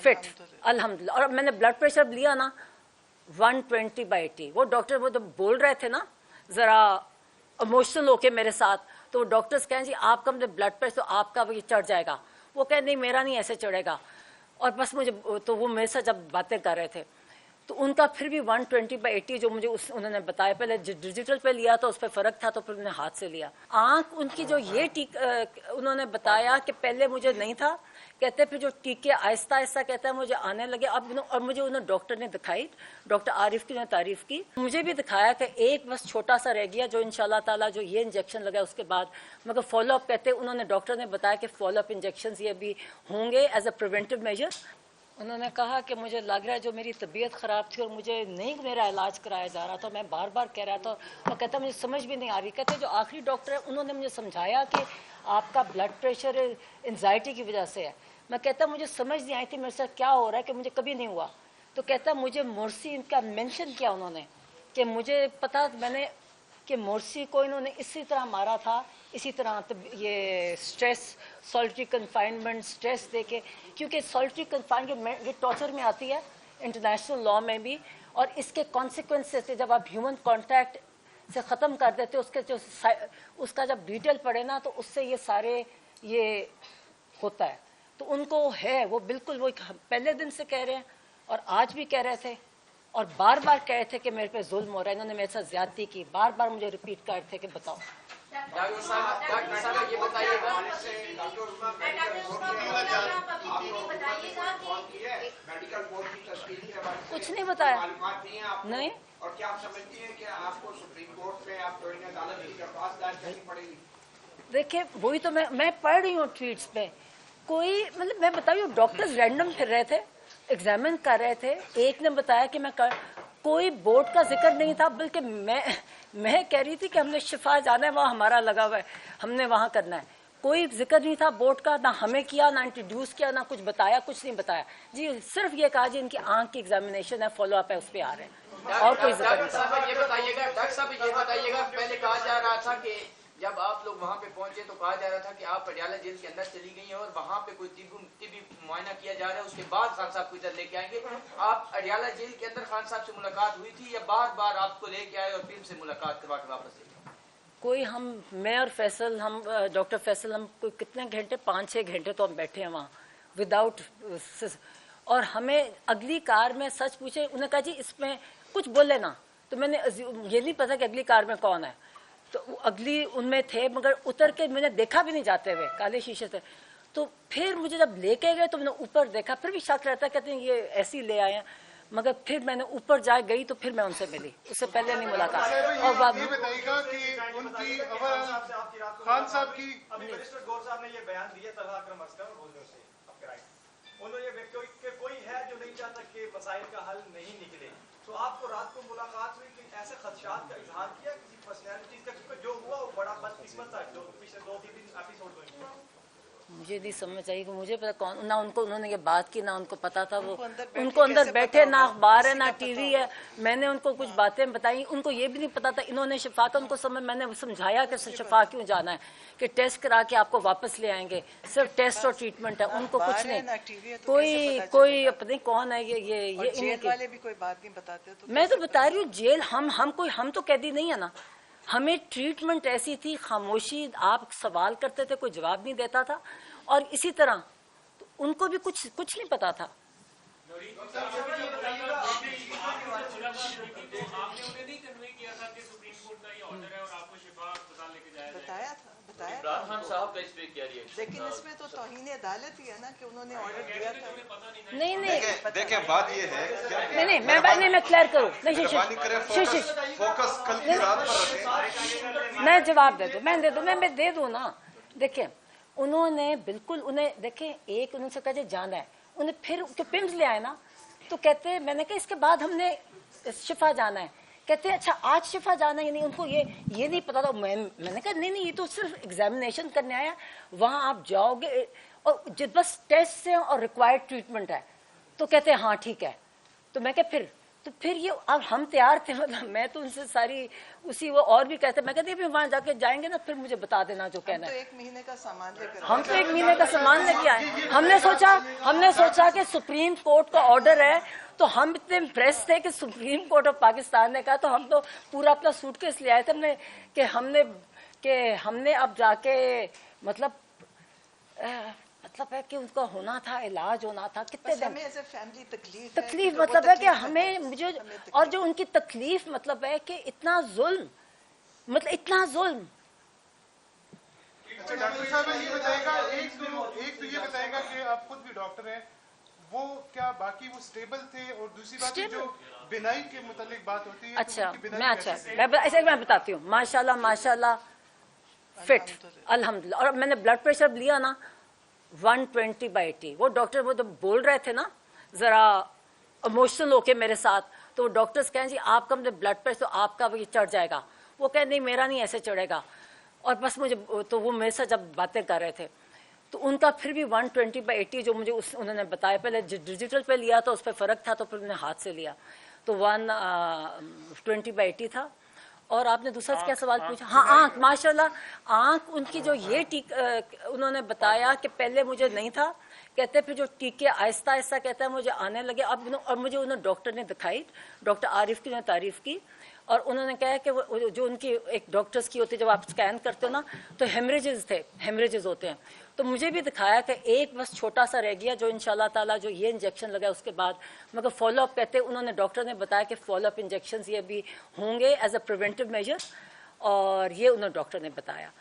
Fit अल्हम्दुलिल्लाह। और मैंने ब्लड प्रेशर लिया ना 120/80। वो डॉक्टर वो तो बोल रहे थे ना ज़रा इमोशनल होके मेरे साथ, तो डॉक्टर्स कहें जी आपका मतलब ब्लड प्रेशर तो आपका ये चढ़ जाएगा, वो कहें नहीं मेरा नहीं ऐसे चढ़ेगा। और बस मुझे तो वो मेरे साथ जब बातें कर रहे थे तो उनका फिर भी 120/80 जो मुझे उन्होंने बताया, पहले डिजिटल पे लिया तो उस पर फ़र्क था तो फिर उन्होंने हाथ से लिया। आँख उनकी जो ये उन्होंने बताया कि पहले मुझे नहीं था, कहते फिर जो टीके आहिस्ता आहिस्ता कहते हैं मुझे आने लगे। अब और मुझे उन्होंने डॉक्टर ने दिखाई, डॉक्टर आरिफ की ने तारीफ की, मुझे भी दिखाया कि एक बस छोटा सा रह गया जो इंशाल्लाह ताला जो ये इंजेक्शन लगा उसके बाद मगर फॉलोअप कहते उन्होंने डॉक्टर ने बताया कि फॉलोअप इंजेक्शन ये भी होंगे एज अ प्रिवेंटिव मेजर। उन्होंने कहा कि मुझे लग रहा है जो मेरी तबीयत ख़राब थी और मुझे नहीं मेरा इलाज कराया जा रहा था, मैं बार बार कह रहा था और कहता मुझे समझ भी नहीं आ रही। कहते जो आखिरी डॉक्टर है उन्होंने मुझे समझाया कि आपका ब्लड प्रेशर एंजाइटी की वजह से है। मैं कहता मुझे समझ नहीं आई थी मेरे साथ क्या हो रहा है कि मुझे कभी नहीं हुआ। तो कहता मुझे मोर्सी इनका मेंशन किया उन्होंने कि मुझे पता मैंने कि मोर्सी को इन्होंने इसी तरह मारा था, इसी तरह ये स्ट्रेस सॉलिटरी कन्फाइनमेंट स्ट्रेस देके, क्योंकि सॉलिटरी कन्फाइनमेंट ये टॉर्चर में आती है इंटरनेशनल लॉ में भी, और इसके कॉन्सिक्वेंसेस थे जब आप ह्यूमन कॉन्टैक्ट से ख़त्म कर देते उसके जो उसका जब डिटेल पड़े ना तो उससे ये सारे ये होता है। तो उनको है वो बिल्कुल वो पहले दिन से कह रहे हैं और आज भी कह रहे थे और बार बार कह रहे थे कि मेरे पे जुल्म हो रहा है, इन्होंने मेरे साथ ज्यादती की, बार बार मुझे रिपीट कर रहे थे कि बताओ। डॉक्टर साहब ये बताइएगा, कुछ नहीं बताया नहीं। और क्या आप समझती हैं कि आपको सुप्रीम कोर्ट में आप तौहीन अदालत की दरख्वास्त दायर करनी पड़ेगी? देखिए वही तो मैं पढ़ रही हूँ ट्वीट्स पे, कोई मतलब मैं बता रही हूँ डॉक्टर्स रैंडम फिर रहे थे, एग्जामिन कर रहे थे, एक ने बताया कि कोई बोर्ड का जिक्र नहीं था, बल्कि मैं कह रही थी कि हमने शिफा जाना है, वहाँ हमारा लगा हुआ है, हमने वहाँ करना है। कोई जिक्र नहीं था बोर्ड का, ना हमें किया, ना इंट्रोड्यूस किया, ना कुछ बताया, कुछ नहीं बताया जी। सिर्फ ये कहा जी इनकी आंख की एग्जामिनेशन है, फॉलो अप है, उस पर आ रहे हैं और कोई जिक्र नहीं था। डॉक्टर साहब ये बताइएगा, पहले कहा जा रहा था कि जब आप लोग वहाँ पे पहुंचे तो कहा जा रहा था कि आप पटियाला जेल के अंदर चली गई हैं और वहाँ पे कोई तिब्बी मुआयना किया जा रहा है, उसके बाद खान साहब को इधर लेके आएंगे। आप पटियाला जेल के अंदर खान साहब से मुलाकात हुई थी या बार बार आपको लेके आए और फिर से मुलाकात करवा के वापस ले गए? कोई मैं और फैसल, हम डॉक्टर फैसल, हम कोई कितने घंटे 5-6 घंटे तो हम बैठे हैं वहाँ विदाउट, और हमें अगली कार में सच पूछे, उन्होंने कहा जी इसमें कुछ बोले ना, तो मैंने ये नहीं पता कि अगली कार में कौन है, तो अगली उनमें थे मगर उतर के मैंने देखा भी नहीं जाते हुए, काले शीशे थे। तो फिर मुझे जब लेके गए तो मैंने ऊपर देखा, फिर भी शक रहता, कहते हैं ये ऐसे ही ले आए हैं, मगर फिर मैंने ऊपर जा गई तो फिर मैं उनसे मिली, उससे पहले नहीं मुलाकात। और बाद में बताइएगा कि उनकी खान साहब की बैरिस्टर गौर साहब ने ये बयान दिया तलहा अकरम असगर और बोलने से आपके राइट, उन्होंने ये व्यक्ति कि कोई है जो नहीं चाहता कि मसाइल का हल नहीं निकले, तो आपको रात को मुलाकात हुई कि ऐसे खदशात का इजहार किया किसी पर्सनैलिटीज का, क्योंकि जो हुआ वो बड़ा बदकिस्मत था जो पिछले 2-3 एपिसोड हुए? मुझे नहीं समझ आई कि मुझे पता कौन, ना उनको उन्होंने ये बात की, ना उनको पता था, वो उनको अंदर बैठे, ना अखबार है ना टीवी है, मैंने उनको कुछ बातें बताई, उनको ये भी नहीं पता था। इन्होंने शिफा का उनको मैंने समझाया कि शिफा क्यों जाना है, कि टेस्ट करा के आपको वापस ले आएंगे, सिर्फ टेस्ट और ट्रीटमेंट है, उनको कुछ नहीं। कोई अपने कौन है ये जेल वाले भी कोई बात नहीं बताते। मैं तो बता रही हूँ जेल हम तो कैदी नहीं है ना, हमें ट्रीटमेंट ऐसी थी, खामोशी, आप सवाल करते थे कोई जवाब नहीं देता था, और इसी तरह तो उनको भी कुछ नहीं पता था। बताया लेकिन इसमें तो तौहीन अदालत ही है ना कि उन्होंने ऑर्डर दिया था। नहीं देखिए बात ये है, नहीं मैं क्लियर करूँ, फोकस कल की रात पर मैं जवाब दे दूँ, मैं दे दूँ ना। देखिए उन्होंने बिल्कुल, उन्हें देखें एक उनसे कहा जाना है, उन्हें फिर पिम्स ले आए ना, तो कहते मैंने कहा इसके बाद हमने शिफा जाना है, कहते हैं अच्छा आज शिफा जाना है, नहीं उनको ये नहीं पता था। मैंने कहा नहीं ये तो सिर्फ एग्जामिनेशन करने आया, वहाँ आप जाओगे और बस टेस्ट से और रिक्वायर्ड ट्रीटमेंट है, तो कहते हैं हाँ ठीक है। तो मैं क्या फिर तो फिर ये अब हम तैयार थे, मतलब मैं तो उनसे सारी उसी वो और भी कहते, मैं कहती वहां जाके जाएंगे ना फिर मुझे बता देना जो कहना तो है। 1 महीने का सामान लेकर हम तो 1 महीने का सामान लेके आए। हमने सोचा कि सुप्रीम कोर्ट का ऑर्डर है, तो हम इतने इम्प्रेस थे कि सुप्रीम कोर्ट ऑफ पाकिस्तान ने कहा, तो हम तो पूरा अपना सूटकेस ले आए थे हमने अब जाके मतलब है कि उनका होना था, इलाज होना था। कितने दिन हमें ऐसे फैमिली तकलीफ मतलब है कि हमें मुझे और जो उनकी तकलीफ मतलब है कि इतना जुल्म, मतलब इतना जुल्म। अच्छा डॉक्टर साहब ये बताएगा, एक तो ये बताएगा कि आप खुद भी डॉक्टर हैं, वो क्या बाकी वो स्टेबल थे, और दूसरी बात जो बिनाई के मुतालिक बात होती है। अच्छा तो मैं बताती हूँ, माशाल्लाह फिट अल्हम्दुलिल्लाह। और मैंने ब्लड प्रेशर लिया ना 120/80। वो डॉक्टर वो तो बोल रहे थे ना जरा इमोशनल होके मेरे साथ, तो डॉक्टर्स कहें जी आपका मतलब ब्लड प्रेशर तो आपका भी चढ़ जाएगा, वो कहें नहीं मेरा नहीं ऐसे चढ़ेगा। और बस मुझे तो वो मेरे साथ जब बातें कर रहे थे तो उनका फिर भी 120/80 जो मुझे उन्होंने बताया, पहले डिजिटल पे लिया तो उस पर फ़र्क था, तो फिर उन्होंने हाथ से लिया तो 120/80 था। और आपने दूसरा क्या सवाल पूछा? हाँ, आँख, माशाल्लाह आँख उनकी जो ये उन्होंने बताया कि पहले मुझे नहीं था, कहते फिर जो टीके आहिस्ता आहिस्ता कहते हैं मुझे आने लगे अब। और मुझे उन्होंने डॉक्टर ने दिखाई, डॉक्टर आरिफ की ने तारीफ की, और उन्होंने कहा कि वो जो उनकी एक डॉक्टर्स की होती है, जब आप स्कैन करते हो ना तो हेमरेजेस होते हैं, तो मुझे भी दिखाया कि एक बस छोटा सा रह गया जो इंशाल्लाह ताला जो ये इंजेक्शन लगा उसके बाद मगर फॉलोअप कहते हैं, उन्होंने डॉक्टर ने बताया कि फॉलोअप इंजेक्शन ये भी होंगे एज अ प्रिवेंटिव मेजर, और ये उन्होंने डॉक्टर ने बताया।